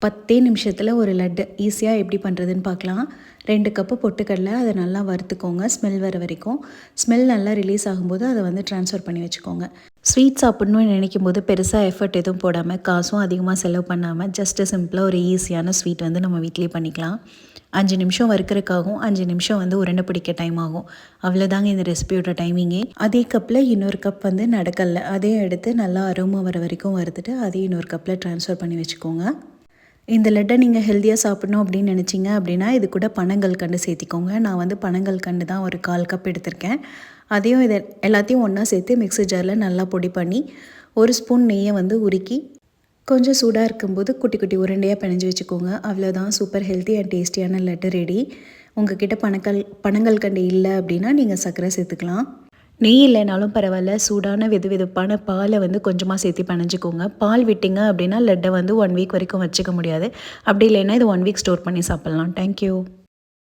10 நிமிஷத்தில் ஒரு லட்டு ஈஸியாக எப்படி பண்ணுறதுன்னு பார்க்கலாம். 2 கப்பு பொட்டுக்கடலை, அதை நல்லா வறுத்துக்கோங்க ஸ்மெல் வர வரைக்கும். ஸ்மெல் நல்லா ரிலீஸ் ஆகும்போது அதை வந்து ட்ரான்ஸ்ஃபர் பண்ணி வச்சுக்கோங்க. ஸ்வீட் சாப்பிட்ணுன்னு நினைக்கும் போது பெருசாக எஃபர்ட் எதுவும் போடாமல், காசும் அதிகமாக செலவு பண்ணாமல், ஜஸ்ட்டு சிம்பிளாக ஒரு ஈஸியான ஸ்வீட் வந்து நம்ம வீட்டிலேயே பண்ணிக்கலாம். 5 நிமிஷம் வறுக்கிறதுக்காகவும் 5 நிமிஷம் வந்து உருண்டை பிடிக்க டைம் ஆகும். அவ்வளோதாங்க இந்த ரெசிபியோட டைமிங்கே. அதே கப்பில் இன்னொரு கப் வந்து நடக்கல்ல, அதையும் எடுத்து நல்லா அரோமா வர வரைக்கும் வறுத்துட்டு அதையும் இன்னொரு கப்பில் ட்ரான்ஸ்ஃபர் பண்ணி வச்சுக்கோங்க. இந்த லட்டை நீங்கள் ஹெல்த்தியாக சாப்பிடணும் அப்படின்னு நினச்சிங்க அப்படின்னா இது கூட பனங்கல்கண்டு சேர்த்திக்கோங்க. நான் வந்து பனங்கல்கண்டு தான் ஒரு 1/4 கப் எடுத்திருக்கேன். அதையும் இதை எல்லாத்தையும் ஒன்றா சேர்த்து மிக்ஸி ஜாரில் நல்லா பொடி பண்ணி 1 ஸ்பூன் நெய்யை வந்து உருக்கி கொஞ்சம் சூடாக இருக்கும்போது குட்டி குட்டி உருண்டையாக பிணைஞ்சு வச்சுக்கோங்க. அவ்வளோதான், சூப்பர் ஹெல்த்தி அண்ட் டேஸ்டியான லட்டு ரெடி. உங்கள் கிட்ட பனங்கல்கண்டு இல்லை அப்படின்னா நீங்கள் சர்க்கரை சேர்த்துக்கலாம். நெய் இல்லைனாலும் பரவாயில்ல, சூடான வெதுவெதுப்பான பாலை வந்து கொஞ்சமாக சேர்த்து பிணைஞ்சிக்கோங்க. பால் விட்டிங்க அப்படின்னா லட்டை வந்து 1 வீக் வரைக்கும் வச்சுக்க முடியாது. அப்படி இல்லைன்னா இது 1 வீக் ஸ்டோர் பண்ணி சாப்பிட்லாம். தேங்க்யூ.